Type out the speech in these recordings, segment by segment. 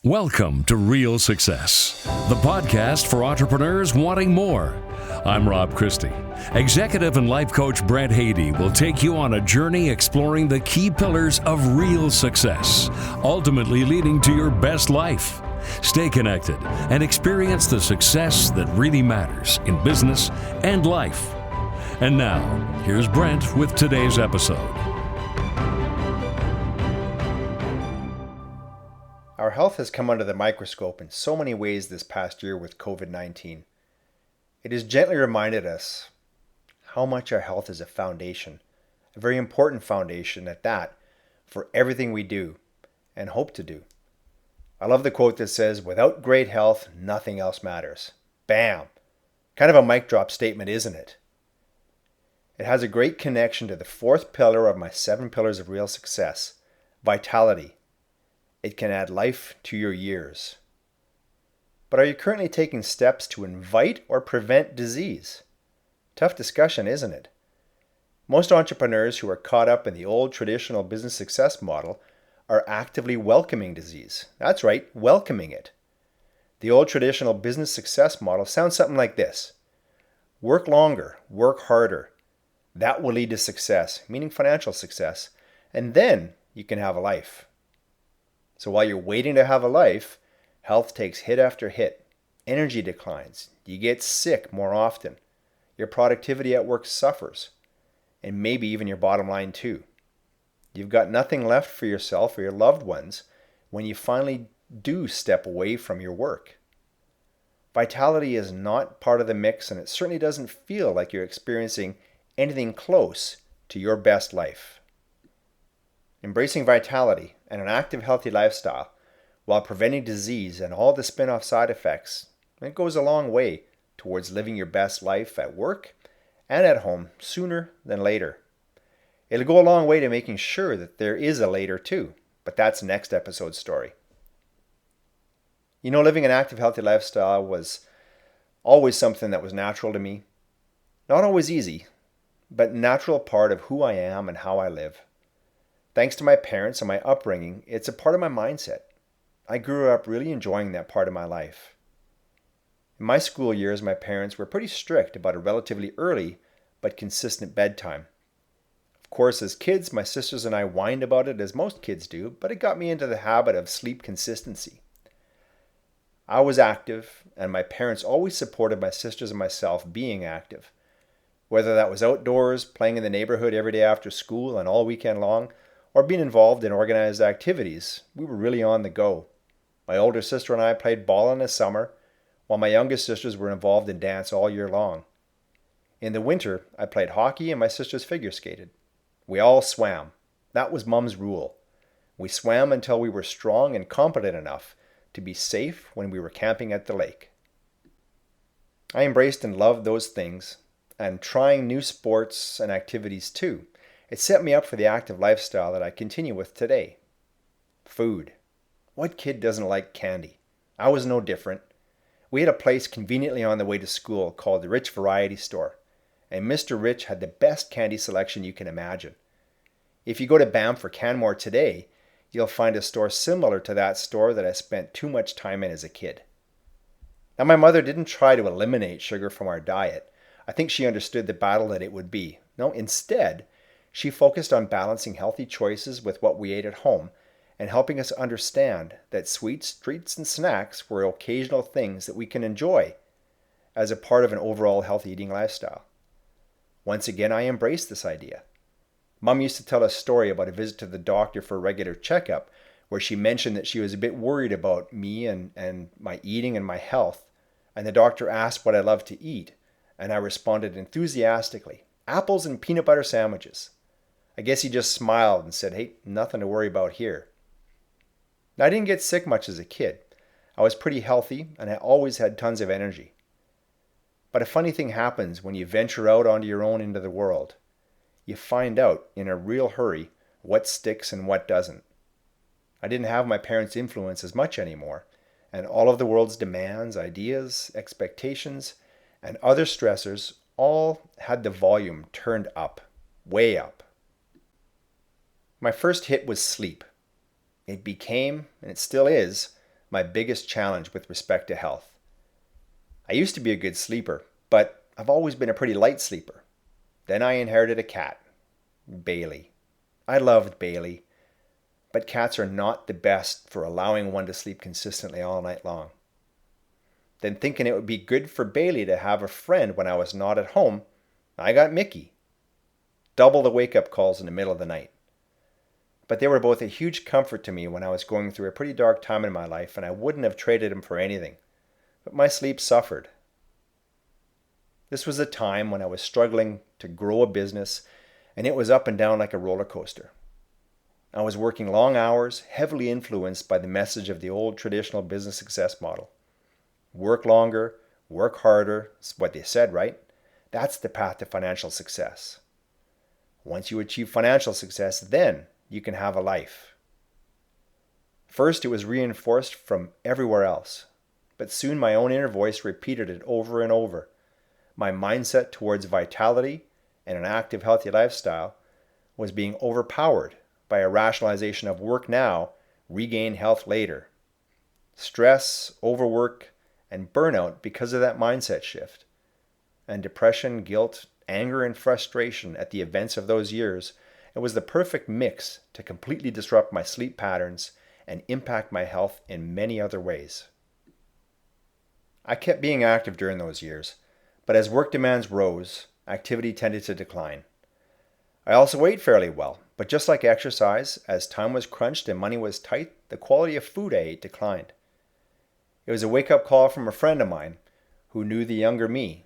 Welcome to Real Success, the podcast for entrepreneurs wanting more. I'm Rob Christie. Executive and life coach Brent will take you on a journey exploring the key pillars of real success, ultimately leading to your best life. Stay connected and experience the success that really matters in business and life. And now, here's Brent with today's episode. Our health has come under the microscope in so many ways this past year with COVID-19. It has gently reminded us how much our health is a foundation, a very important foundation at that, for everything we do and hope to do. I love the quote that says, "Without great health, nothing else matters." Bam! Kind of a mic drop statement, isn't it? It has a great connection to the fourth pillar of my 7 pillars of real success, vitality. It can add life to your years. But are you currently taking steps to invite or prevent disease? Tough discussion, isn't it? Most entrepreneurs who are caught up in the old traditional business success model are actively welcoming disease. That's right, welcoming it. The old traditional business success model sounds something like this. Work longer, work harder. That will lead to success, meaning financial success, and then you can have a life. So while you're waiting to have a life, health takes hit after hit. Energy declines. You get sick more often. Your productivity at work suffers. And maybe even your bottom line too. You've got nothing left for yourself or your loved ones when you finally do step away from your work. Vitality is not part of the mix, and it certainly doesn't feel like you're experiencing anything close to your best life. Embracing vitality and an active, healthy lifestyle while preventing disease and all the spin-off side effects, it goes a long way towards living your best life at work and at home sooner than later. It'll go a long way to making sure that there is a later too, but that's next episode's story. You know, living an active, healthy lifestyle was always something that was natural to me. Not always easy, but natural part of who I am and how I live. Thanks to my parents and my upbringing, it's a part of my mindset. I grew up really enjoying that part of my life. In my school years, my parents were pretty strict about a relatively early but consistent bedtime. Of course, as kids, my sisters and I whined about it as most kids do, but it got me into the habit of sleep consistency. I was active, and my parents always supported my sisters and myself being active. Whether that was outdoors, playing in the neighborhood every day after school and all weekend long, or being involved in organized activities, we were really on the go. My older sister and I played ball in the summer, while my youngest sisters were involved in dance all year long. In the winter, I played hockey and my sisters figure skated. We all swam. That was Mom's rule. We swam until we were strong and competent enough to be safe when we were camping at the lake. I embraced and loved those things, and trying new sports and activities too. It set me up for the active lifestyle that I continue with today. Food. What kid doesn't like candy? I was no different. We had a place conveniently on the way to school called the Rich Variety Store, and Mr. Rich had the best candy selection you can imagine. If you go to Banff or Canmore today, you'll find a store similar to that store that I spent too much time in as a kid. Now, my mother didn't try to eliminate sugar from our diet. I think she understood the battle that it would be. No, instead, she focused on balancing healthy choices with what we ate at home and helping us understand that sweets, treats, and snacks were occasional things that we can enjoy as a part of an overall healthy eating lifestyle. Once again, I embraced this idea. Mom used to tell a story about a visit to the doctor for a regular checkup where she mentioned that she was a bit worried about me and my eating and my health, and the doctor asked what I loved to eat, and I responded enthusiastically, "Apples and peanut butter sandwiches." I guess he just smiled and said, "Hey, nothing to worry about here." Now, I didn't get sick much as a kid. I was pretty healthy and I always had tons of energy. But a funny thing happens when you venture out onto your own into the world. You find out in a real hurry what sticks and what doesn't. I didn't have my parents' influence as much anymore, and all of the world's demands, ideas, expectations, and other stressors all had the volume turned up, way up. My first hit was sleep. It became, and it still is, my biggest challenge with respect to health. I used to be a good sleeper, but I've always been a pretty light sleeper. Then I inherited a cat, Bailey. I loved Bailey, but cats are not the best for allowing one to sleep consistently all night long. Then, thinking it would be good for Bailey to have a friend when I was not at home, I got Mickey. Double the wake-up calls in the middle of the night. But they were both a huge comfort to me when I was going through a pretty dark time in my life, and I wouldn't have traded them for anything. But my sleep suffered. This was a time when I was struggling to grow a business, and it was up and down like a roller coaster. I was working long hours, heavily influenced by the message of the old traditional business success model. Work longer, work harder, is what they said, right? That's the path to financial success. Once you achieve financial success, then you can have a life. First, it was reinforced from everywhere else, but soon my own inner voice repeated it over and over. My mindset towards vitality and an active, healthy lifestyle was being overpowered by a rationalization of work now, regain health later. Stress, overwork, and burnout because of that mindset shift. And depression, guilt, anger, and frustration at the events of those years, it was the perfect mix to completely disrupt my sleep patterns and impact my health in many other ways. I kept being active during those years, but as work demands rose, activity tended to decline. I also ate fairly well, but just like exercise, as time was crunched and money was tight, the quality of food I ate declined. It was a wake-up call from a friend of mine who knew the younger me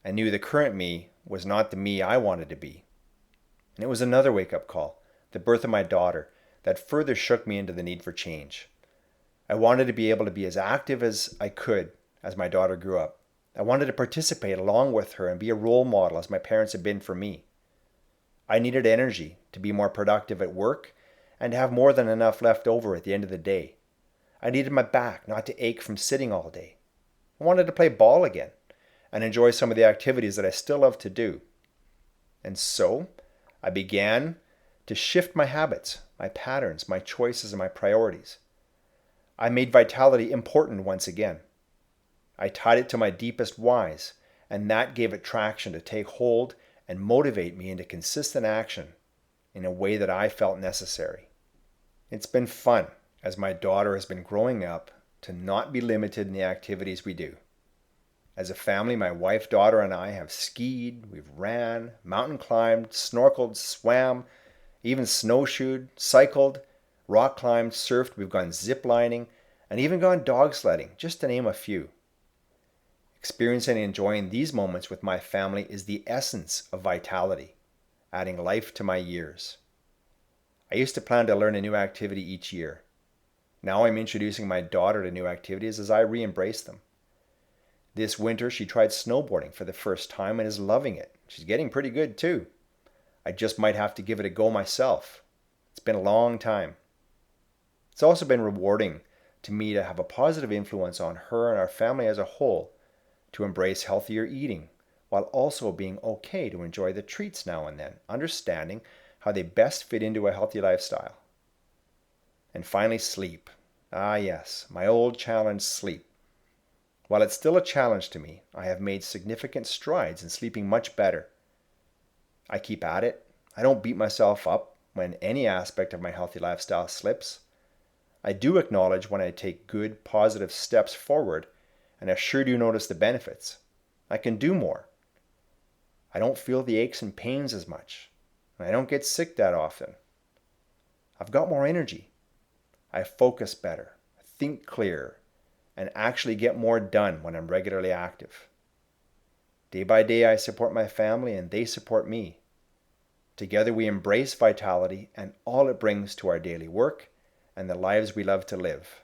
and knew the current me was not the me I wanted to be. And it was another wake-up call, the birth of my daughter, that further shook me into the need for change. I wanted to be able to be as active as I could as my daughter grew up. I wanted to participate along with her and be a role model as my parents had been for me. I needed energy to be more productive at work and to have more than enough left over at the end of the day. I needed my back not to ache from sitting all day. I wanted to play ball again and enjoy some of the activities that I still love to do. And so I began to shift my habits, my patterns, my choices, and my priorities. I made vitality important once again. I tied it to my deepest whys, and that gave it traction to take hold and motivate me into consistent action in a way that I felt necessary. It's been fun as my daughter has been growing up to not be limited in the activities we do. As a family, my wife, daughter, and I have skied, we've ran, mountain climbed, snorkeled, swam, even snowshoed, cycled, rock climbed, surfed, we've gone zip lining, and even gone dog sledding, just to name a few. Experiencing and enjoying these moments with my family is the essence of vitality, adding life to my years. I used to plan to learn a new activity each year. Now I'm introducing my daughter to new activities as I re-embrace them. This winter she tried snowboarding for the first time and is loving it. She's getting pretty good too. I just might have to give it a go myself. It's been a long time. It's also been rewarding to me to have a positive influence on her and our family as a whole, to embrace healthier eating, while also being okay to enjoy the treats now and then, understanding how they best fit into a healthy lifestyle. And finally, sleep. Ah yes, my old challenge, sleep. While it's still a challenge to me, I have made significant strides in sleeping much better. I keep at it. I don't beat myself up when any aspect of my healthy lifestyle slips. I do acknowledge when I take good, positive steps forward, and I sure do notice the benefits. I can do more. I don't feel the aches and pains as much, and I don't get sick that often. I've got more energy. I focus better, think clearer, and actually get more done when I'm regularly active. Day by day, I support my family and they support me. Together we embrace vitality and all it brings to our daily work and the lives we love to live.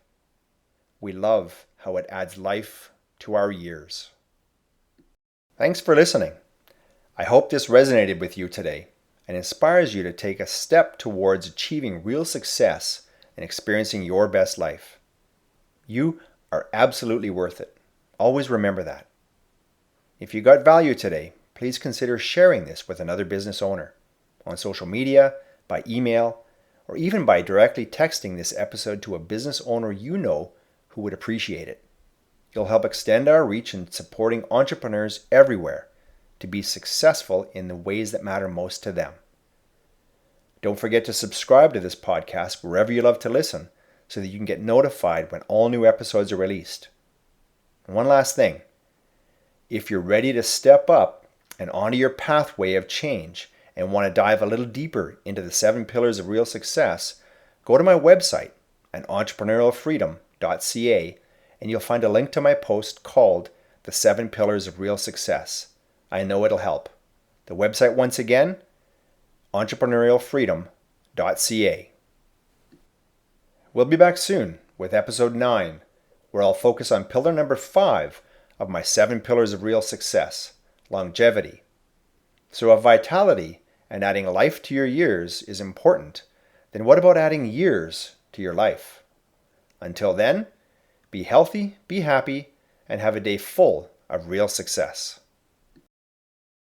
We love how it adds life to our years. Thanks for listening. I hope this resonated with you today and inspires you to take a step towards achieving real success and experiencing your best life. You are absolutely worth it. Always remember that. If you got value today, please consider sharing this with another business owner on social media, by email, or even by directly texting this episode to a business owner you know who would appreciate it. You'll help extend our reach in supporting entrepreneurs everywhere to be successful in the ways that matter most to them. Don't forget to subscribe to this podcast wherever you love to listen so that you can get notified when all new episodes are released. And one last thing. If you're ready to step up and onto your pathway of change and want to dive a little deeper into the 7 pillars of real success, go to my website at entrepreneurialfreedom.ca and you'll find a link to my post called The 7 Pillars of Real Success. I know it'll help. The website once again, entrepreneurialfreedom.ca. We'll be back soon with episode 9, where I'll focus on pillar number 5 of my 7 pillars of real success, longevity. So if vitality and adding life to your years is important, then what about adding years to your life? Until then, be healthy, be happy, and have a day full of real success.